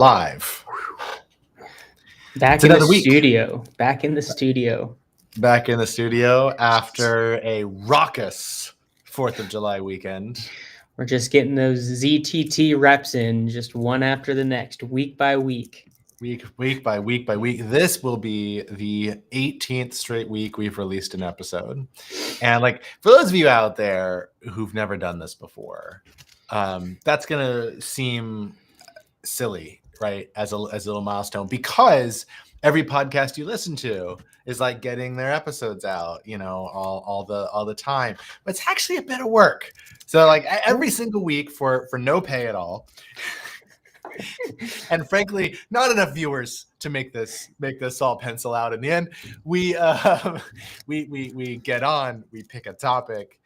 Live. Back It's in the another week. studio. Back in the studio. Back in the studio after a raucous 4th of July weekend. We're just getting those ZTT reps in, just one after the next, week by week. Week by week. This will be the 18th straight week we've released an episode. And like for those of you out there who've never done this before, that's gonna seem silly, right? As a little milestone, because every podcast you listen to is like getting their episodes out, all the time. But it's actually a bit of work. So like every single week for no pay at all. And frankly, not enough viewers to make this all pencil out. In the end, we get on, we pick a topic,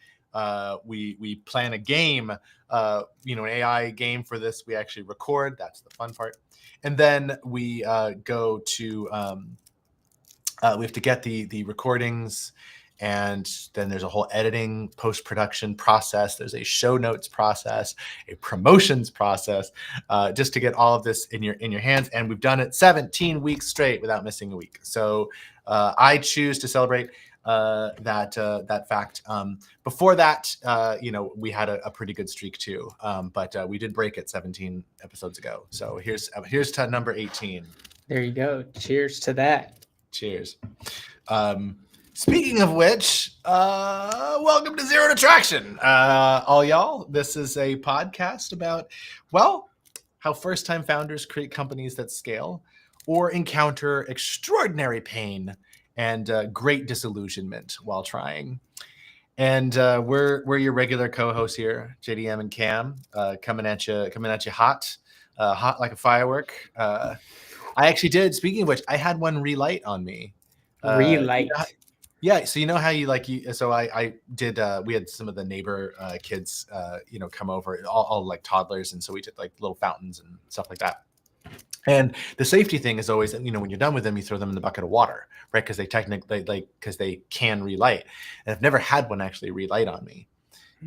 we plan a game, an AI game for this. We actually record. That's the fun part, and then we go to we have to get the recordings. And then there's a whole editing, post-production process. There's a show notes process, a promotions process, just to get all of this in your hands. And we've done it 17 weeks straight without missing a week. So I choose to celebrate that fact. Before that, we had a pretty good streak too, but we did break it 17 episodes ago. So here's to number 18. There you go. Cheers to that. Cheers. Speaking of which, welcome to Zero Detraction, all y'all. This is a podcast about, how first-time founders create companies that scale or encounter extraordinary pain and great disillusionment while trying. And we're your regular co-hosts here, JDM and Cam, coming at you hot like a firework. I actually did. Speaking of which, I had one relight on me. Relight. Yeah, so you know how so I did, we had some of the neighbor kids, come over, all like toddlers, and so we did like little fountains and stuff like that. And the safety thing is always, when you're done with them, you throw them in the bucket of water, right? Because they because they can relight. And I've never had one actually relight on me.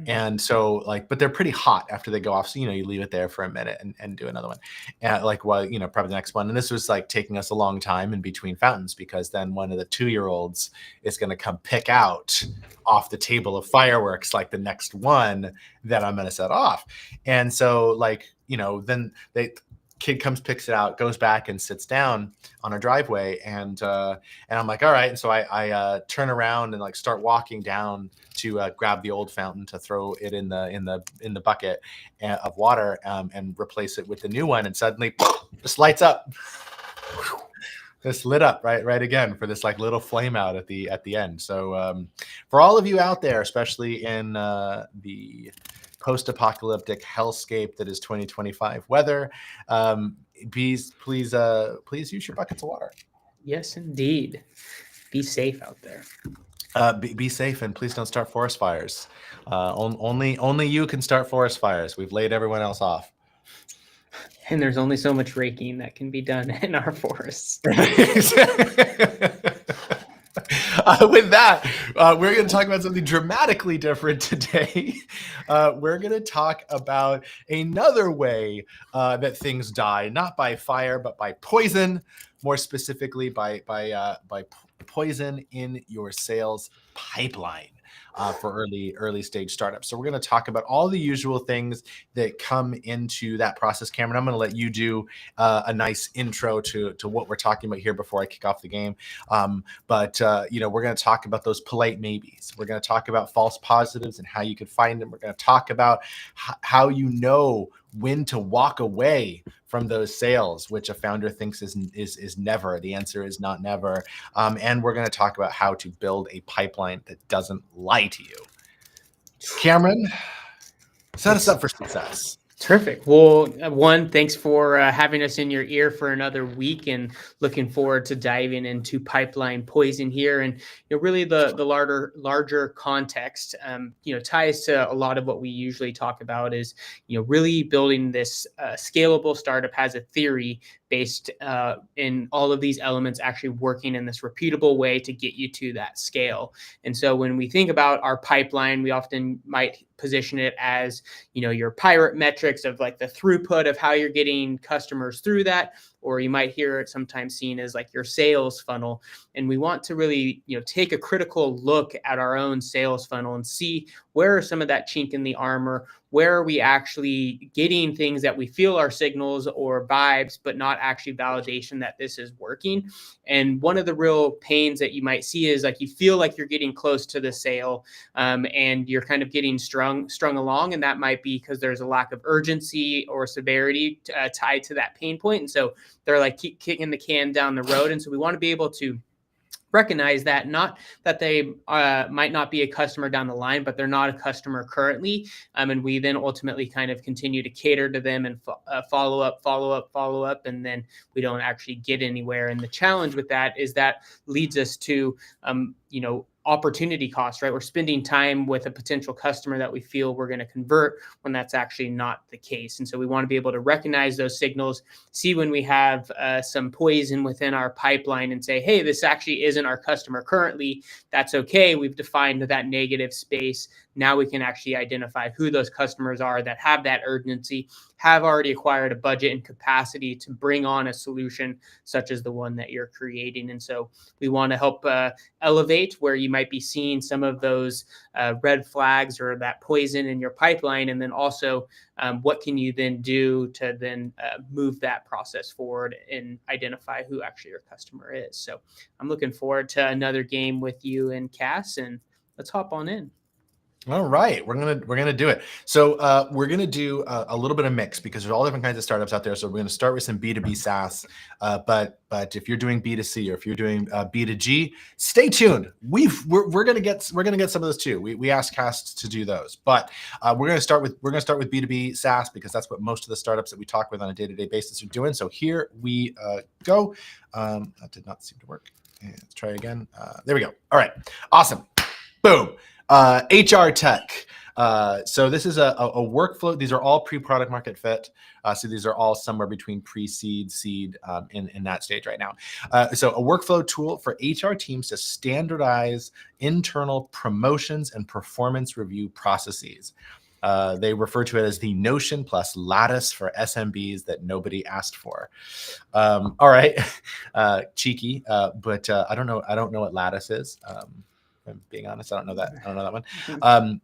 And so but they're pretty hot after they go off. So, you leave it there for a minute and do another one. And probably the next one. And this was like taking us a long time in between fountains, because then one of the 2-year-olds is going to come pick out off the table of fireworks, like the next one that I'm going to set off. And so then kid comes, picks it out, goes back and sits down on our driveway. And I'm like, all right. And so I turn around and start walking down to grab the old fountain to throw it in the bucket of water and replace it with the new one. And suddenly this lights up. This lit up right again for this little flame out at the end. So for all of you out there, especially in the post-apocalyptic hellscape that is 2025 weather, please use your buckets of water. Yes, indeed. Be safe out there. Be safe, and please don't start forest fires. Only you can start forest fires. We've laid everyone else off. And there's only so much raking that can be done in our forests. With that, we're going to talk about something dramatically different today. We're going to talk about another way that things die, not by fire, but by poison. More specifically, by poison in your sales pipeline for early stage startups. So we're going to talk about all the usual things that come into that process. Cameron, I'm going to let you do a nice intro to what we're talking about here before I kick off the game. But we're going to talk about those polite maybes. We're going to talk about false positives and how you can find them. We're going to talk about how when to walk away from those sales, which a founder thinks is never. The answer is not never. And we're going to talk about how to build a pipeline that doesn't lie to you. Cameron, set us up for success. Terrific. Well, one, thanks for having us in your ear for another week, and looking forward to diving into pipeline poison here. And really the larger context, ties to a lot of what we usually talk about is, really building this scalable startup has a theory based in all of these elements actually working in this repeatable way to get you to that scale. And so when we think about our pipeline, we often might position it as, your pirate metrics of like the throughput of how you're getting customers through that, or you might hear it sometimes seen as like your sales funnel. And we want to really, take a critical look at our own sales funnel and see where are some of that chink in the armor, where are we actually getting things that we feel are signals or vibes, but not actually validation that this is working. And one of the real pains that you might see is like you feel like you're getting close to the sale, and you're kind of getting strung along, and that might be because there's a lack of urgency or severity tied to that pain point. And so they're like keep kicking the can down the road. And so we want to be able to recognize that, not that they might not be a customer down the line, but they're not a customer currently. And we then ultimately kind of continue to cater to them and follow up. And then we don't actually get anywhere. And the challenge with that is that leads us to, opportunity cost, right? We're spending time with a potential customer that we feel we're going to convert when that's actually not the case. And so we want to be able to recognize those signals, see when we have some poison within our pipeline and say, hey, this actually isn't our customer currently. That's okay. We've defined that negative space. Now we can actually identify who those customers are that have that urgency, have already acquired a budget and capacity to bring on a solution such as the one that you're creating. And so we want to help elevate where you might be seeing some of those red flags or that poison in your pipeline. And then also what can you then do to then move that process forward and identify who actually your customer is. So I'm looking forward to another game with you and Cass, and let's hop on in. All right, we're gonna do it. So we're gonna do a little bit of mix because there's all different kinds of startups out there. So we're gonna start with some B2B SaaS, but if you're doing B2C or if you're doing B2G, stay tuned. We're gonna get some of those too. We asked Cass to do those, but we're gonna start with B2B SaaS because that's what most of the startups that we talk with on a day-to-day basis are doing. So here we go. That did not seem to work. Let's try again. There we go. All right, awesome. Boom. HR tech. So this is a workflow. These are all pre-product market fit. So these are all somewhere between pre-seed, seed, in that stage right now. So a workflow tool for HR teams to standardize internal promotions and performance review processes. They refer to it as the Notion plus Lattice for SMBs that nobody asked for. All right, cheeky, but I don't know what Lattice is. I'm being honest, I don't know that one.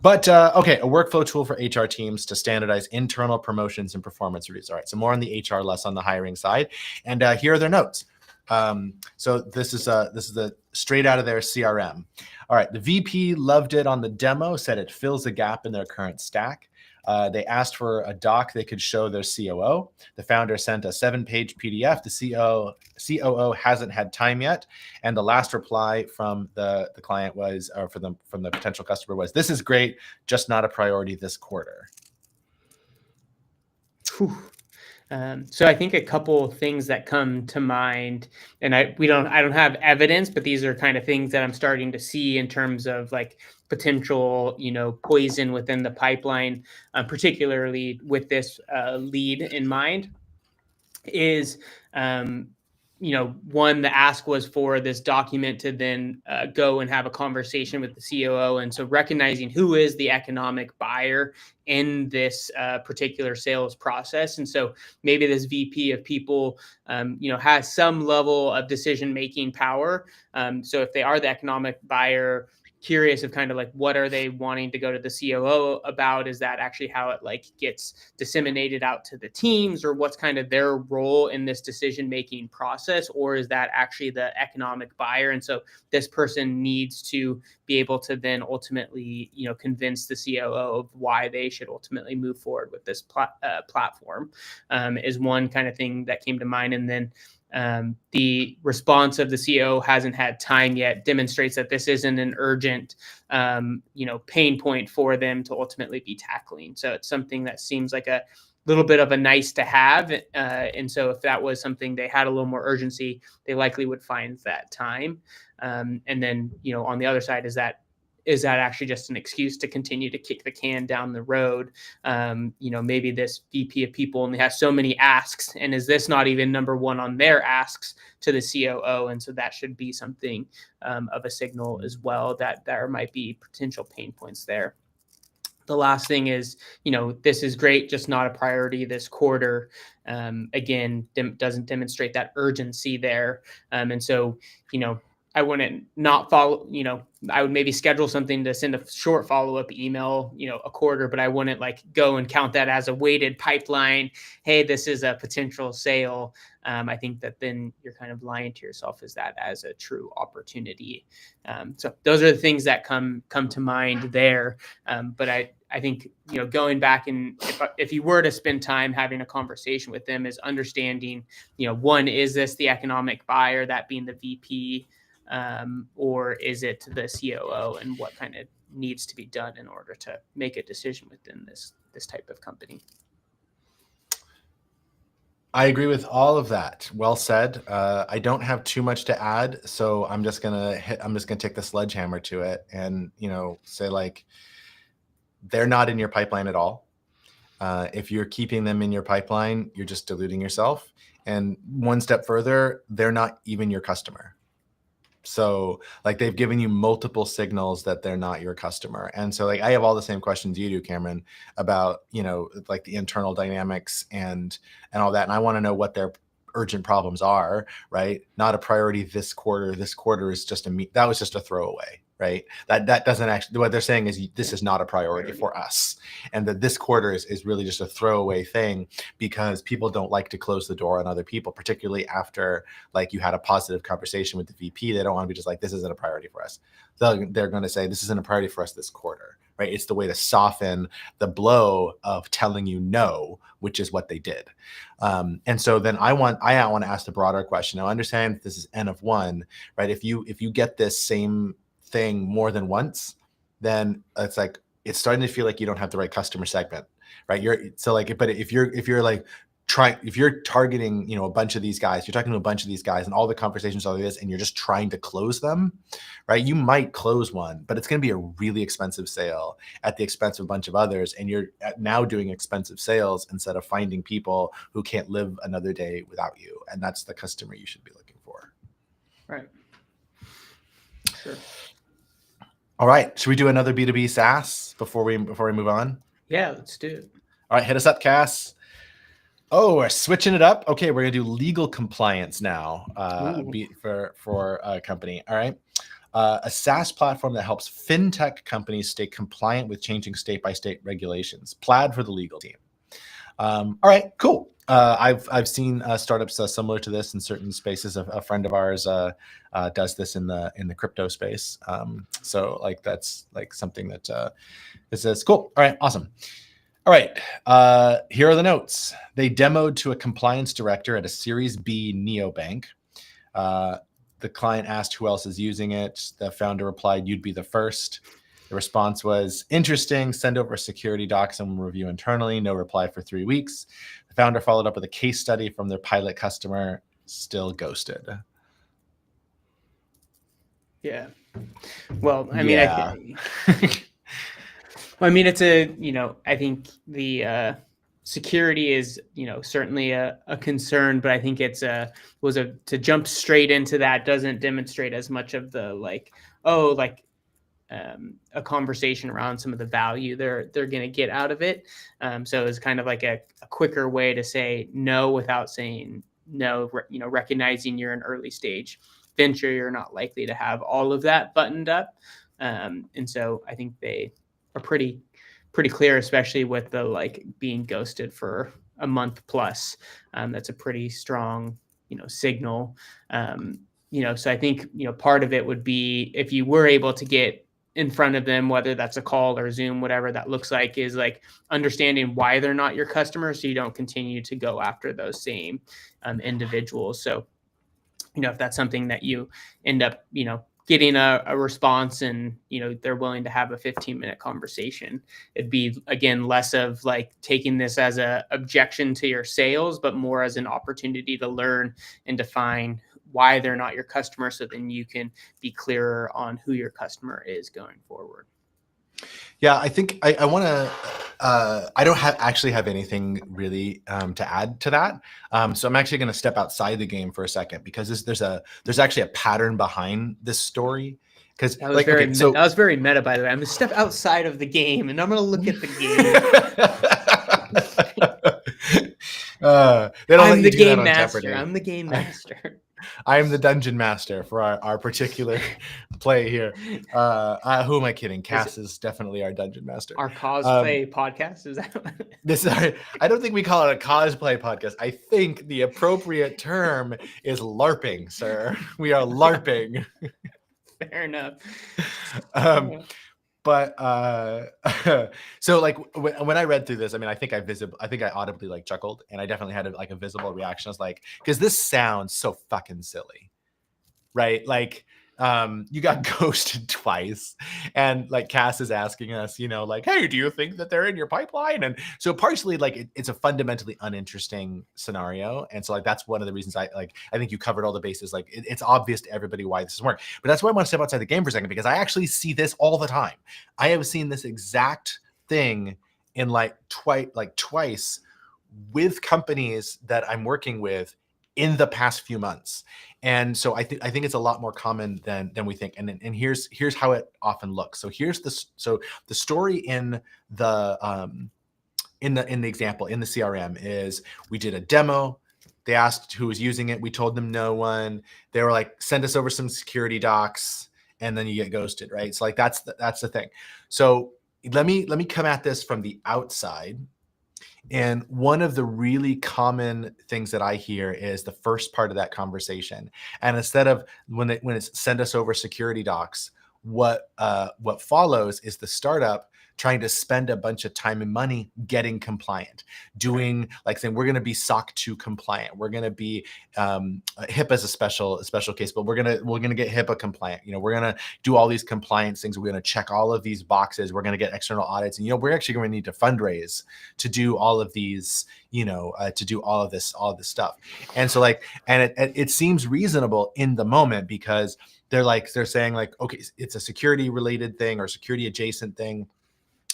But okay, a workflow tool for HR teams to standardize internal promotions and performance reviews. All right, so more on the HR, less on the hiring side. And here are their notes. So this is the straight out of their CRM. All right, the VP loved it on the demo, said it fills a gap in their current stack. They asked for a doc they could show their COO. The founder sent a 7-page PDF. The COO hasn't had time yet. And the last reply from the client was, or from the potential customer was, "This is great, just not a priority this quarter." So I think a couple of things that come to mind, and I don't have evidence, but these are kind of things that I'm starting to see in terms of like potential, poison within the pipeline, particularly with this lead in mind, is one, the ask was for this document to then go and have a conversation with the COO. And so recognizing who is the economic buyer in this particular sales process. And so maybe this VP of people, has some level of decision-making power. So if they are the economic buyer, curious of kind of like what are they wanting to go to the COO about? Is that actually how it like gets disseminated out to the teams, or what's kind of their role in this decision-making process? Or is that actually the economic buyer? And so this person needs to be able to then ultimately, convince the COO of why they should ultimately move forward with this platform, is one kind of thing that came to mind. And then the response of the CEO hasn't had time yet demonstrates that this isn't an urgent, pain point for them to ultimately be tackling. So it's something that seems like a little bit of a nice to have. And so if that was something they had a little more urgency, they likely would find that time. And then, on the other side, is that actually just an excuse to continue to kick the can down the road? Maybe this VP of people only has so many asks, and is this not even number one on their asks to the COO? And so that should be something of a signal as well that there might be potential pain points there. The last thing is, this is great, just not a priority this quarter. Again, doesn't demonstrate that urgency there. And so, I wouldn't not follow, I would maybe schedule something to send a short follow-up email, a quarter, but I wouldn't like go and count that as a weighted pipeline. Hey, this is a potential sale. I think that then you're kind of lying to yourself as that as a true opportunity. So those are the things that come to mind there. But I think, going back and if you were to spend time having a conversation with them, is understanding, one, is this the economic buyer, that being the VP, or is it the COO, and what kind of needs to be done in order to make a decision within this type of company? I agree with all of that. Well said. I don't have too much to add, so I'm just gonna take the sledgehammer to it and say like, they're not in your pipeline at all. If you're keeping them in your pipeline, you're just deluding yourself. And one step further, they're not even your customer. So like they've given you multiple signals that they're not your customer. And so like I have all the same questions you do, Cameron, about, like the internal dynamics and all that. And I want to know what their urgent problems are, right? Not a priority this quarter. This quarter is just that was just a throwaway, right? That doesn't actually, what they're saying is this is not a priority for us. And that this quarter is really just a throwaway thing because people don't like to close the door on other people, particularly after like you had a positive conversation with the VP. They don't want to be just like, this isn't a priority for us. They're going to say, this isn't a priority for us this quarter, right? It's the way to soften the blow of telling you no, which is what they did. And so then I want to ask the broader question. Now, understand this is N of 1, right? If you get this same thing more than once, then it's like it's starting to feel like you don't have the right customer segment, right? But if you're targeting, a bunch of these guys, you're talking to a bunch of these guys and all the conversations are like this, and you're just trying to close them, right? You might close one, but it's going to be a really expensive sale at the expense of a bunch of others. And you're now doing expensive sales instead of finding people who can't live another day without you. And that's the customer you should be looking for. Right. Sure. All right. Should we do another B2B SaaS before we move on? Yeah, let's do it. All right. Hit us up, Cass. Oh, we're switching it up. Okay, we're gonna do legal compliance now. For a company. All right, a SaaS platform that helps fintech companies stay compliant with changing state-by-state regulations. Plaid for the legal team. All right, cool. I've seen startups similar to this in certain spaces. A friend of ours does this in the crypto space. So like that's like something that is cool. All right, awesome. All right, here are the notes. They demoed to a compliance director at a Series B neobank. The client asked who else is using it. The founder replied, "You'd be the first." The response was, "Interesting, send over security docs and we'll review internally." No reply for 3 weeks. The founder followed up with a case study from their pilot customer, still ghosted. Yeah. Well, I mean, Yeah. I mean, it's I think the security is, certainly a concern, but I think to jump straight into that doesn't demonstrate as much of the a conversation around some of the value they're going to get out of it. So it's kind of like a quicker way to say no without saying no, recognizing you're an early stage venture, you're not likely to have all of that buttoned up. And so I think they are pretty clear, especially with the being ghosted for a month plus. That's a pretty strong, signal. So I think, part of it would be if you were able to get in front of them, whether that's a call or Zoom, whatever that looks like, is like understanding why they're not your customer, so you don't continue to go after those same individuals. So, if that's something that you end up, getting a response and, they're willing to have a 15-minute conversation, it'd be, again, less of like taking this as a objection to your sales, but more as an opportunity to learn and define why they're not your customer, so then you can be clearer on who your customer is going forward. Yeah, I think I want to. I don't actually have anything really to add to that. So I'm actually going to step outside the game for a second because there's actually a pattern behind this story, Because That was like, very okay, so that was very meta, by the way. I'm gonna step outside of the game and I'm gonna look at the game. They don't let I'm you the do that game on master. Jeopardy. I'm the game master. I am the dungeon master for our particular play here. Who am I kidding? Cass is definitely our dungeon master. Our cosplay podcast, is that what? This I don't think we call it a cosplay podcast. I think the appropriate term is LARPing, sir. We are LARPing. Fair enough. But so like when I read through this, I mean, I think I audibly like chuckled, and I definitely had a visible reaction. I was like, because this sounds so fucking silly, right? Like, you got ghosted twice, and like Cass is asking us, like, hey, do you think that they're in your pipeline? And so partially, like, it's a fundamentally uninteresting scenario, and so like that's one of the reasons I think you covered all the bases. Like, it's obvious to everybody why this doesn't work, but that's why I want to step outside the game for a second, because I actually see this all the time. I have seen this exact thing in twice with companies that I'm working with in the past few months. And so I think it's a lot more common than we think. And here's how it often looks. So the story in the example in the CRM is, we did a demo. They asked who was using it. We told them no one. They were like, send us over some security docs, and then you get ghosted, right? So like that's the thing. So let me come at this from the outside. And one of the really common things that I hear is the first part of that conversation. And instead of when it's send us over security docs, what follows is the startup trying to spend a bunch of time and money getting compliant, doing like saying, we're going to be SOC 2 compliant. We're going to be HIPAA is a special case, but we're going to get HIPAA compliant. We're going to do all these compliance things. We're going to check all of these boxes. We're going to get external audits. And, we're actually going to need to fundraise to do all of these, to do all of this stuff. And so it seems reasonable in the moment, because they're saying like, okay, it's a security related thing or security adjacent thing.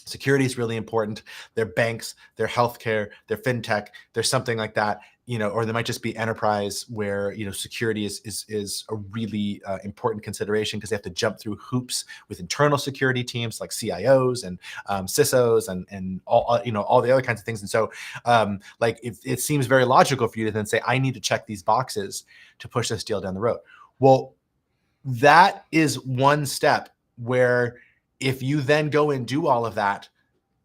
Security is really important. They're banks, they're healthcare, they're fintech, there's something like that, or there might just be enterprise where, security is a really important consideration, because they have to jump through hoops with internal security teams like CIOs and CISOs and all the other kinds of things. And so it seems very logical for you to then say, I need to check these boxes to push this deal down the road. Well, that is one step where, if you then go and do all of that,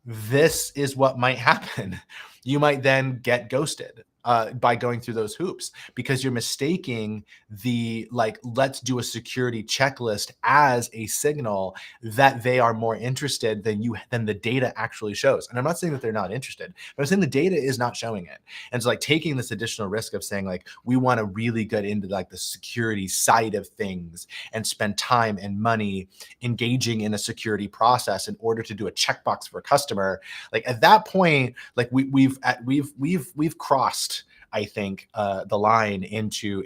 this is what might happen. You might then get ghosted by going through those hoops, because you're mistaking the let's do a security checklist as a signal that they are more interested than the data actually shows. And I'm not saying that they're not interested, but I'm saying the data is not showing it. And so taking this additional risk of saying we want to really get into the security side of things and spend time and money engaging in a security process in order to do a checkbox for a customer. At that point, we've crossed, I think, the line into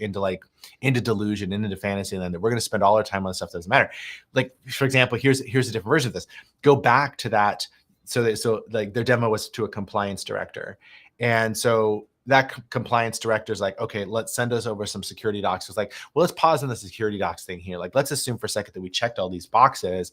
delusion, into fantasy land, that we're going to spend all our time on stuff that doesn't matter. For example, here's a different version of this. Go back to that. So their demo was to a compliance director, and so that compliance director is like, okay, let's send us over some security docs. It's like, well, let's pause on the security docs thing here. Let's assume for a second that we checked all these boxes.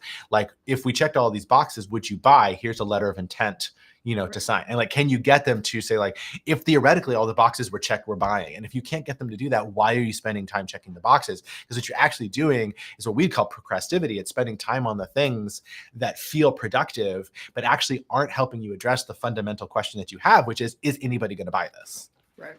If we checked all these boxes, would you buy? Here's a letter of intent, to sign. And can you get them to say if theoretically all the boxes were checked, we're buying. And if you can't get them to do that, why are you spending time checking the boxes? Because what you're actually doing is what we call procrastivity. It's spending time on the things that feel productive, but actually aren't helping you address the fundamental question that you have, which is anybody going to buy this? Right.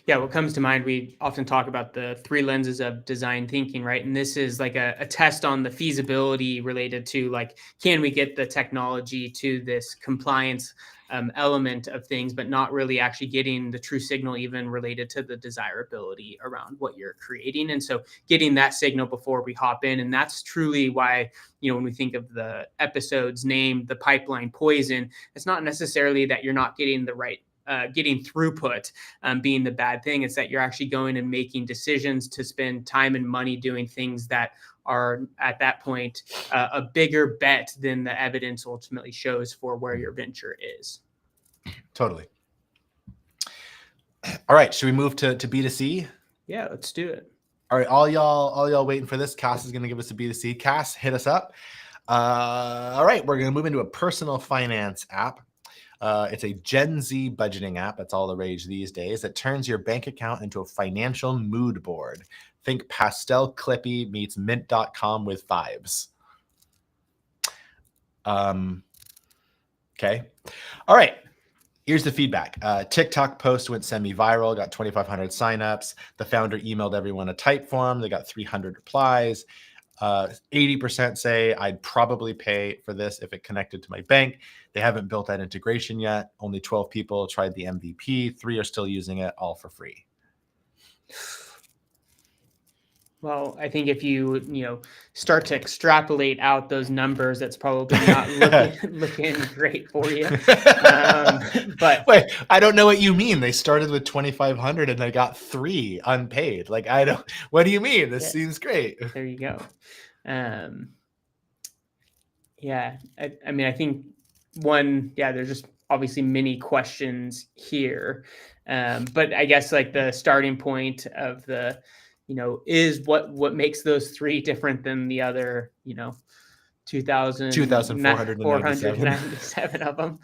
Yeah, what comes to mind, we often talk about the 3 lenses of design thinking, right? And this is a test on the feasibility related to can we get the technology to this compliance element of things, but not really actually getting the true signal even related to the desirability around what you're creating. And so getting that signal before we hop in. And that's truly why, when we think of the episode's name, The Pipeline Poison, it's not necessarily that you're not getting the right getting throughput being the bad thing. It's that you're actually going and making decisions to spend time and money doing things that are at that point a bigger bet than the evidence ultimately shows for where your venture is. Totally. All right. Should we move to B2C? Yeah, let's do it. All right, all y'all waiting for this. Cass is going to give us a B2C. Cass, hit us up. All right, we're going to move into a personal finance app. It's a Gen Z budgeting app. That's all the rage these days. It turns your bank account into a financial mood board. Think Pastel Clippy meets Mint.com with vibes. Okay. All right. Here's the feedback. TikTok post went semi-viral, got 2,500 signups. The founder emailed everyone a type form. They got 300 replies. 80% say I'd probably pay for this if it connected to my bank. They haven't built that integration yet. Only 12 people tried the MVP. 3 are still using it, all for free. Well, I think if you start to extrapolate out those numbers, that's probably not looking great for you. But wait, I don't know what you mean. They started with 2,500 and they got 3 unpaid. Like, I don't. What do you mean? This seems great. There you go. Yeah, I mean, I think there's just obviously many questions here, but I guess like the starting point of the is what makes those 3 different than the other, 2,497 of them.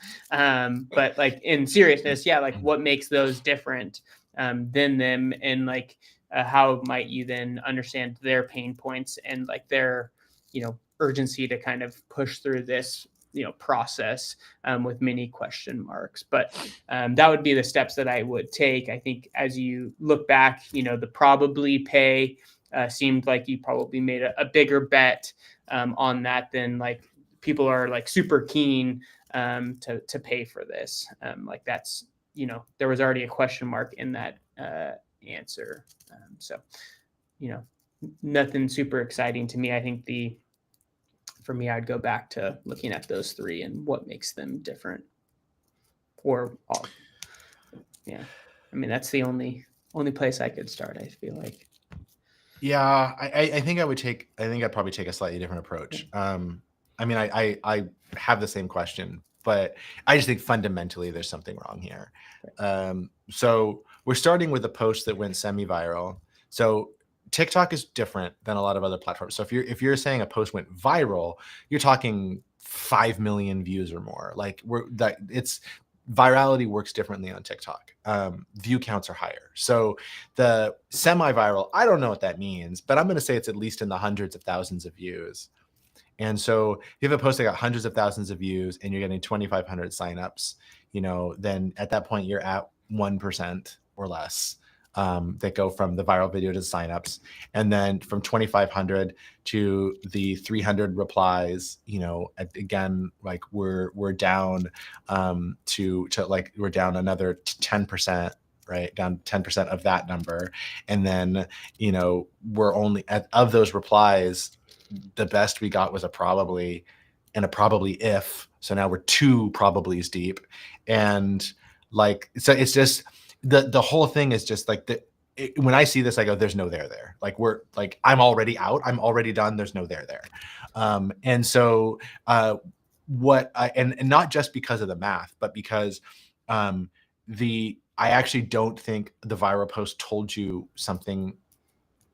But like in seriousness, like what makes those different than them, and like how might you then understand their pain points and like their, urgency to kind of push through this process with many question marks. But that would be the steps that I would take. I think as you look back, the probably pay seemed like you probably made a bigger bet on that than like people are like super keen to pay for this. Like that's, there was already a question mark in that answer. So, nothing super exciting to me. I think for me, I'd go back to looking at those 3 and what makes them different. Or all. Yeah. I mean, that's the only place I could start, I feel like. Yeah, I think I'd probably take a slightly different approach. I mean, I have the same question, but I just think fundamentally there's something wrong here. So we're starting with a post that went semi-viral. So TikTok is different than a lot of other platforms. So if you're saying a post went viral, you're talking 5 million views or more. Like virality works differently on TikTok. View counts are higher. So the semi-viral, I don't know what that means, but I'm going to say it's at least in the hundreds of thousands of views. And so if you have a post that got hundreds of thousands of views and you're getting 2,500 signups, then at that point you're at 1% or less that go from the viral video to signups. And then from 2,500 to the 300 replies, again, like we're down to like we're down another 10%, right? Down 10% of that number. And then, we're only of those replies, the best we got was a probably and a probably if. So now we're 2 probablys deep. And like, so it's just, the whole thing is just like when I see this, I go, there's no there. Like I'm already out. I'm already done. There's no there. And so and not just because of the math, but because I actually don't think the viral post told you something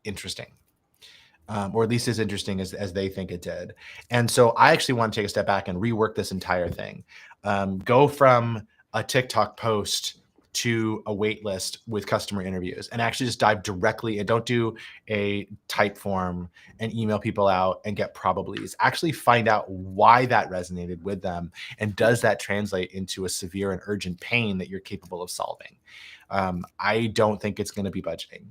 interesting. Or at least as interesting as they think it did. And so I actually want to take a step back and rework this entire thing. Go from a TikTok post to a wait list with customer interviews and actually just dive directly and don't do a type form and email people out and get probablys. Actually find out why that resonated with them and does that translate into a severe and urgent pain that you're capable of solving. I don't think it's going to be budgeting.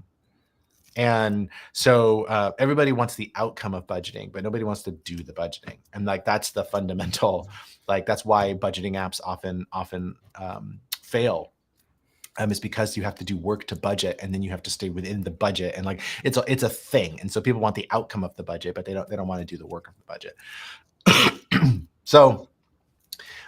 And so everybody wants the outcome of budgeting, but nobody wants to do the budgeting. And like, that's the fundamental, like, that's why budgeting apps often fail. Is because you have to do work to budget and then you have to stay within the budget. And like, it's a thing. And so people want the outcome of the budget, but they don't want to do the work of the budget. So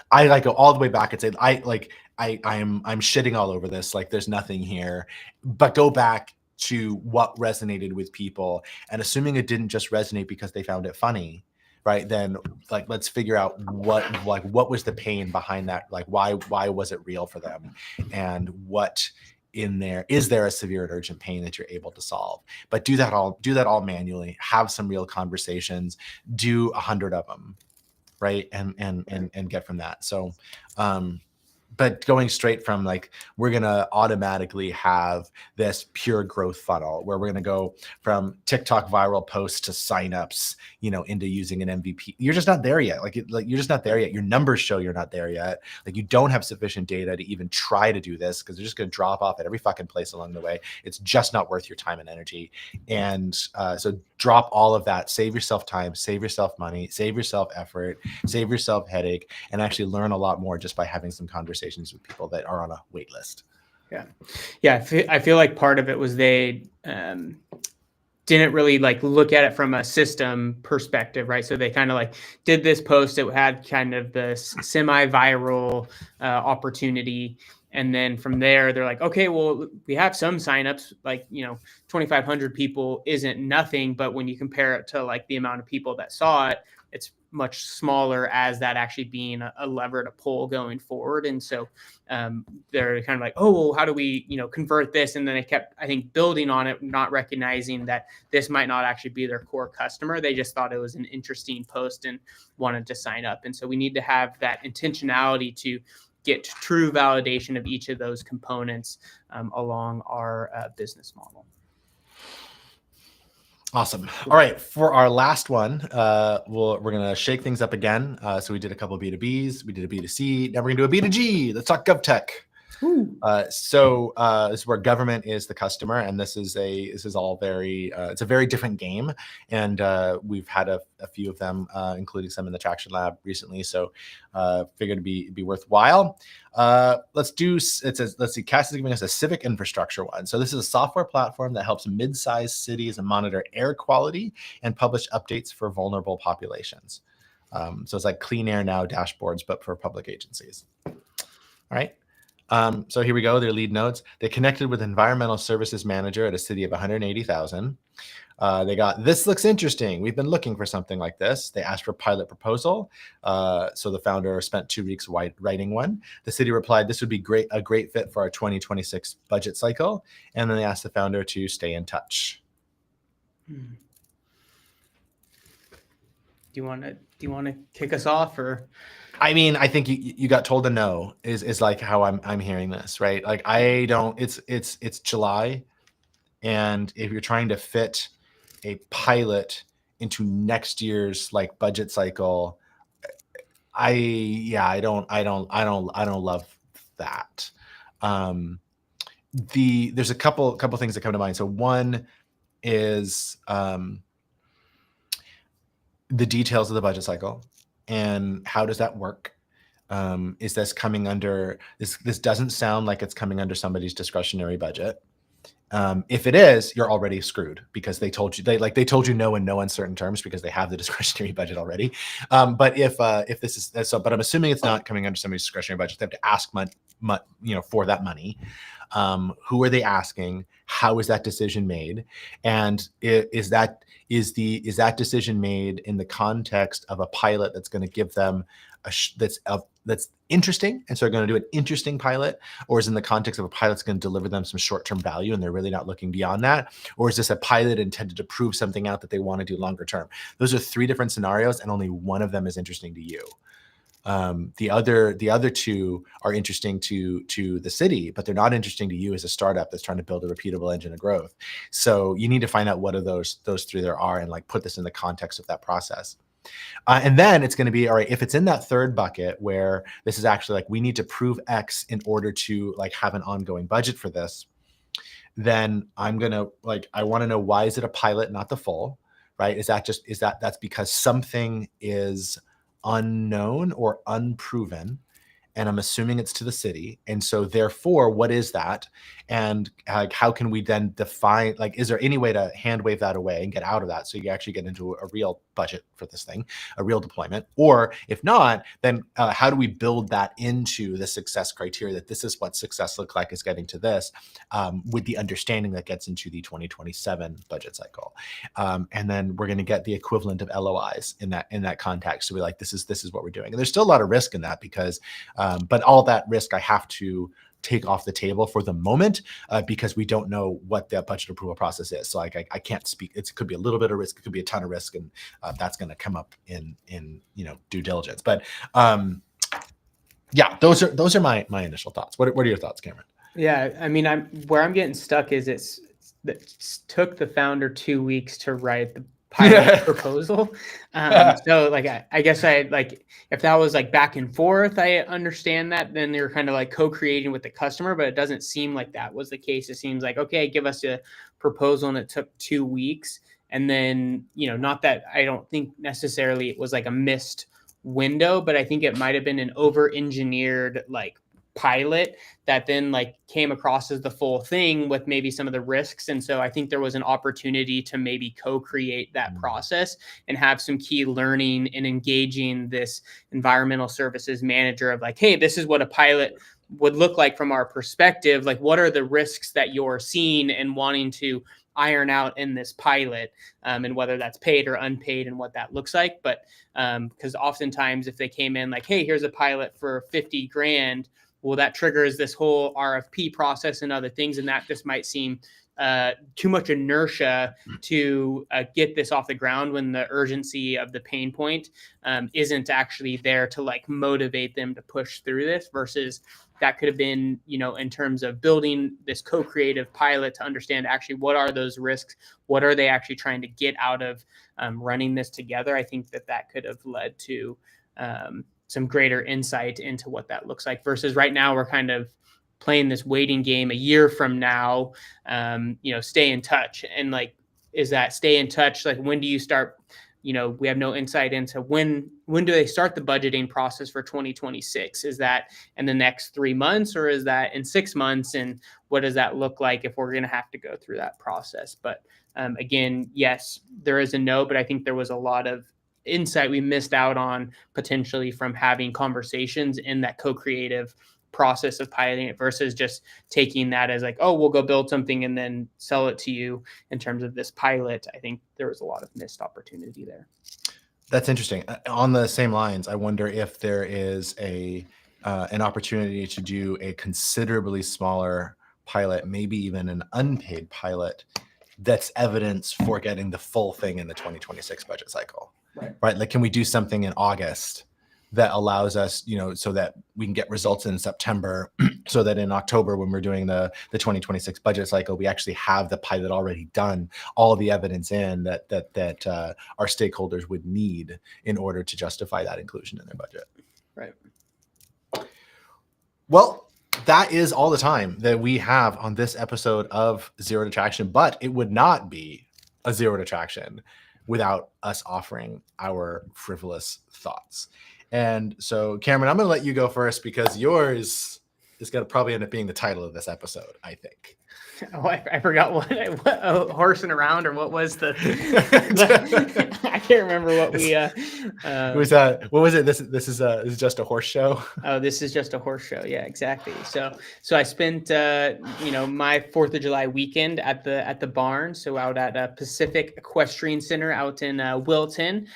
I like go all the way back and say, I'm shitting all over this. Like there's nothing here, but go back to what resonated with people, and assuming it didn't just resonate because they found it funny, right? Then like, let's figure out what was the pain behind that? Like why was it real for them? And what in there, is there a severe and urgent pain that you're able to solve? But do that all manually, have some real conversations, do 100 of them, right? And get from that. So but going straight from like, we're going to automatically have this pure growth funnel where we're going to go from TikTok viral posts to signups, into using an MVP. You're just not there yet. Like you're just not there yet. Your numbers show you're not there yet. Like you don't have sufficient data to even try to do this, because they're just going to drop off at every fucking place along the way. It's just not worth your time and energy. And so drop all of that, save yourself time, save yourself money, save yourself effort, save yourself headache, and actually learn a lot more just by having some conversations with people that are on a wait list. Yeah. I feel like part of it was they didn't really like look at it from a system perspective, right? So they kind of like did this post. It had kind of this semi-viral opportunity. And then from there, they're like, okay, well, we have some signups, like, 2,500 people isn't nothing. But when you compare it to like the amount of people that saw it, it's much smaller as that actually being a lever to pull going forward. And so they're kind of like, oh, well, how do we, convert this? And then they kept, I think, building on it, not recognizing that this might not actually be their core customer. They just thought it was an interesting post and wanted to sign up. And so we need to have that intentionality to get true validation of each of those components along our business model. Awesome. All right. For our last one, we're going to shake things up again. So we did a couple of B2Bs, we did a B2C. Now we're going to do a B2G. Let's talk GovTech. So this is where government is the customer, and this is all very it's a very different game, and we've had a few of them, including some in the Traction Lab recently. So figured it'd be worthwhile. Let's see. Cass is giving us a civic infrastructure one. So this is a software platform that helps mid-sized cities monitor air quality and publish updates for vulnerable populations. So it's like Clean Air Now dashboards, but for public agencies. All right. So here we go. Their lead notes. They connected with environmental services manager at a city of 180,000. They got, this looks interesting. We've been looking for something like this. They asked for pilot proposal. So the founder spent 2 weeks writing one. The city replied, this would be a great fit for our 2026 budget cycle. And then they asked the founder to stay in touch. Do you want to kick us off, or? I mean, I think you got told to no is like how I'm hearing this, right? Like it's July, and if you're trying to fit a pilot into next year's like budget cycle, I don't love that. There's a couple things that come to mind. So one is the details of the budget cycle. And how does that work? Is this coming under this doesn't sound like it's coming under somebody's discretionary budget. If it is, you're already screwed, because they told you no in no uncertain terms, because they have the discretionary budget already. But if this is so, but I'm assuming it's not coming under somebody's discretionary budget. They have to ask for that money. Who are they asking? How is that decision made? And is that decision made in the context of a pilot that's going to give them that's interesting, and so they're going to do an interesting pilot, or is in the context of a pilot that's going to deliver them some short-term value and they're really not looking beyond that, or is this a pilot intended to prove something out that they want to do longer term? Those are 3 different scenarios, and only one of them is interesting to you. The other 2 are interesting to the city, but they're not interesting to you as a startup that's trying to build a repeatable engine of growth. So you need to find out what of those 3 there are, and like put this in the context of that process. And then it's going to be, all right, if it's in that 3rd bucket where this is actually like, we need to prove X in order to like have an ongoing budget for this, then I'm going to I want to know, why is it a pilot, not the full, right? That's because something is unknown or unproven, and I'm assuming it's to the city. And so therefore, what is that? And how can we then define, is there any way to hand wave that away and get out of that, so you actually get into a real budget for this thing, a real deployment? Or if not, then how do we build that into the success criteria, that this is what success looks like, is getting to this, with the understanding that gets into the 2027 budget cycle. And then we're going to get the equivalent of LOIs in that context. So we're like, this is what we're doing. And there's still a lot of risk in that, because but all that risk I have to take off the table for the moment because we don't know what the budget approval process is. So like I can't speak. It could be a little bit of risk. It could be a ton of risk, and that's going to come up in due diligence. But yeah, those are my initial thoughts. What are your thoughts, Cameron? Yeah, I mean, I'm getting stuck is it took the founder 2 weeks to write the pilot proposal. So like, I guess if that was like back and forth, I understand that. Then they're kind of like co-creating with the customer, but it doesn't seem like that was the case. It seems like, okay, give us a proposal, and it took 2 weeks. And then, not that I don't think necessarily it was like a missed window, but I think it might have been an over-engineered like pilot that then like came across as the full thing with maybe some of the risks. And so I think there was an opportunity to maybe co-create that process and have some key learning in engaging this environmental services manager of like, hey, this is what a pilot would look like from our perspective. Like, what are the risks that you're seeing and wanting to iron out in this pilot, and whether that's paid or unpaid and what that looks like. But because oftentimes if they came in like, hey, here's a pilot for 50 grand, well, that triggers this whole RFP process and other things. And that just might seem too much inertia to get this off the ground when the urgency of the pain point isn't actually there to like motivate them to push through this, versus that could have been, in terms of building this co-creative pilot to understand actually what are those risks, what are they actually trying to get out of running this together. I think that could have led to some greater insight into what that looks like, versus right now we're kind of playing this waiting game. A year from now, stay in touch. And like, is that stay in touch? Like, when do you start? We have no insight into when do they start the budgeting process for 2026? Is that in the next 3 months, or is that in 6 months? And what does that look like if we're going to have to go through that process? But again, yes, there is a no, but I think there was a lot of insight we missed out on potentially from having conversations in that co-creative process of piloting it, versus just taking that as like, oh, we'll go build something and then sell it to you in terms of this pilot. I think there was a lot of missed opportunity there. That's interesting. On the same lines, I wonder if there is an opportunity to do a considerably smaller pilot, maybe even an unpaid pilot, that's evidence for getting the full thing in the 2026 budget cycle. Right? Like, can we do something in August that allows us, so that we can get results in September, so that in October, when we're doing the 2026 budget cycle, we actually have the pilot already done, all the evidence in that our stakeholders would need in order to justify that inclusion in their budget. Right. Well, that is all the time that we have on this episode of Zero to Traction, but it would not be a Zero to Traction without us offering our frivolous thoughts. And so, Cameron, I'm going to let you go first, because yours is going to probably end up being the title of this episode, I think. Oh, I forgot what horsing around, or what was the I can't remember what we what was it? This is just a horse show. Oh, this is just a horse show. Yeah, exactly. So I spent my 4th of July weekend at the barn, so out at Pacific Equestrian Center out in Wilton.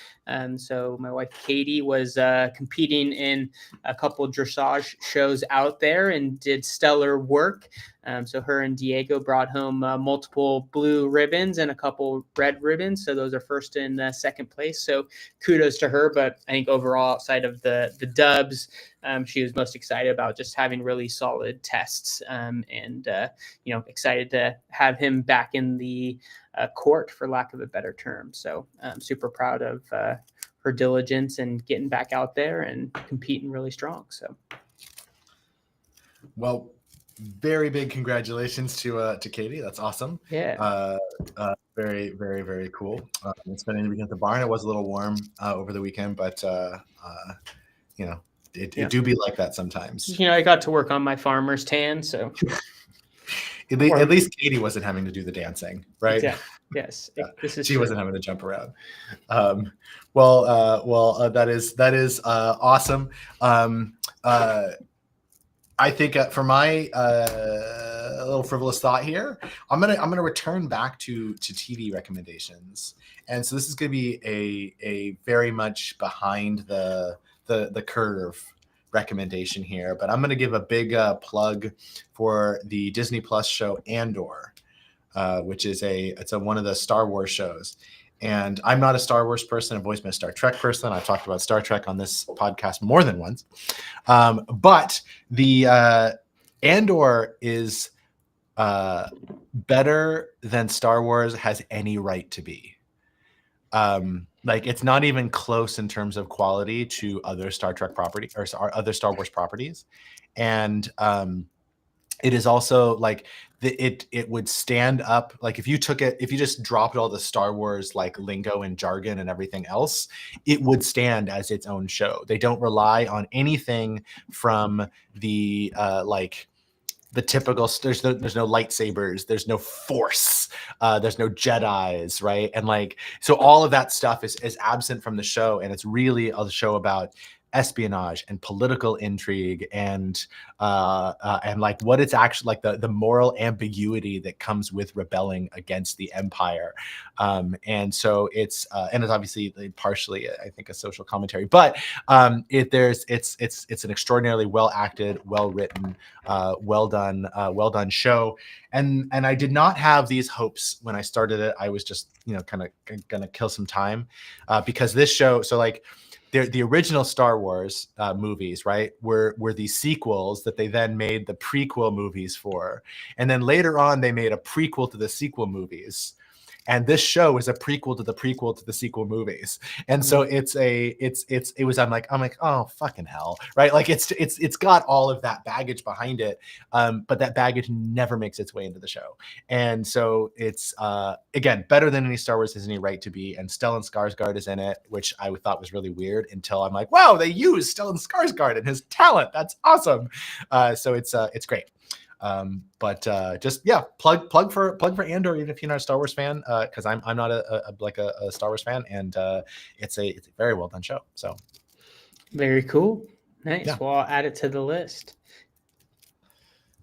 So my wife Katie was competing in a couple of dressage shows out there and did stellar work. So her and Diego brought home multiple blue ribbons and a couple red ribbons. So those are first and second place. So kudos to her. But I think overall, outside of the dubs, she was most excited about just having really solid tests, and excited to have him back in the court, for lack of a better term. So I'm super proud of her diligence and getting back out there and competing really strong. So, well, very big congratulations to Katie. That's awesome. Yeah. Very, very, very cool. Spending the weekend at the barn. It was a little warm over the weekend, but it do be like that sometimes. I got to work on my farmer's tan, so at least Katie wasn't having to do the dancing, right? Yeah. Yes. She wasn't having to jump around. That is awesome. I think for my little frivolous thought here, I'm gonna return back to TV recommendations, and so this is gonna be a very much behind the curve recommendation here, but I'm going to give a big plug for the Disney Plus show Andor, which is one of the Star Wars shows. And I'm not a Star Wars person. I've always been a Star Trek person. I've talked about Star Trek on this podcast more than once. But the Andor is better than Star Wars has any right to be. Like, it's not even close in terms of quality to other Star Trek property or other Star Wars properties. And it is also like it would stand up, like if you just dropped all the Star Wars like lingo and jargon and everything else, it would stand as its own show. They don't rely on anything from the like the typical, there's no lightsabers, there's no force, there's no Jedis, right? And like, so all of that stuff is absent from the show, and it's really a show about espionage and political intrigue and like what it's actually like, the moral ambiguity that comes with rebelling against the empire. And so it's obviously partially, I think, a social commentary, but it's an extraordinarily well acted, well written, well done show. And I did not have these hopes when I started it. I was just, kind of gonna kill some time because this show, so like, the original Star Wars movies, right, were these sequels that they then made the prequel movies for. And then later on, they made a prequel to the sequel movies. And this show is a prequel to the prequel to the sequel movies. And so I'm like, oh, fucking hell. Right. Like it's got all of that baggage behind it. But that baggage never makes its way into the show. And so it's, again, better than any Star Wars has any right to be. And Stellan Skarsgård is in it, which I thought was really weird until I'm like, wow, they used Stellan Skarsgård and his talent. That's awesome. So it's great. But just plug for Andor, even if you're not a Star Wars fan, because I'm not a Star Wars fan, and it's a very well done show. So very cool, nice. Yeah. Well, I'll add it to the list.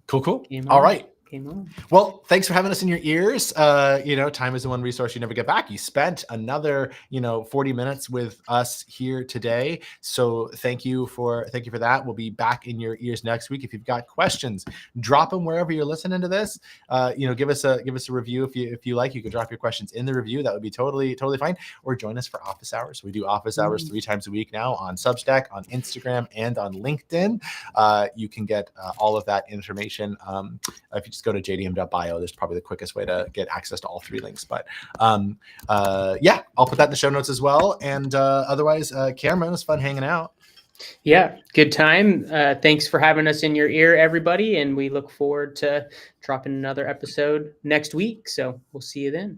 Cool. All right. Game on. Well, thanks for having us in your ears. Time is the one resource you never get back. You spent another, 40 minutes with us here today. So thank you for that. We'll be back in your ears next week. If you've got questions, drop them wherever you're listening to this. Give us a review if you like. You can drop your questions in the review. That would be totally fine. Or join us for office hours. We do office hours 3 times a week now on Substack, on Instagram, and on LinkedIn. You can get all of that information if you just go to jdm.bio. There's probably the quickest way to get access to all 3 links. But I'll put that in the show notes as well. And otherwise, Cameron, it was fun hanging out. Yeah, good time. Thanks for having us in your ear, everybody. And we look forward to dropping another episode next week. So we'll see you then.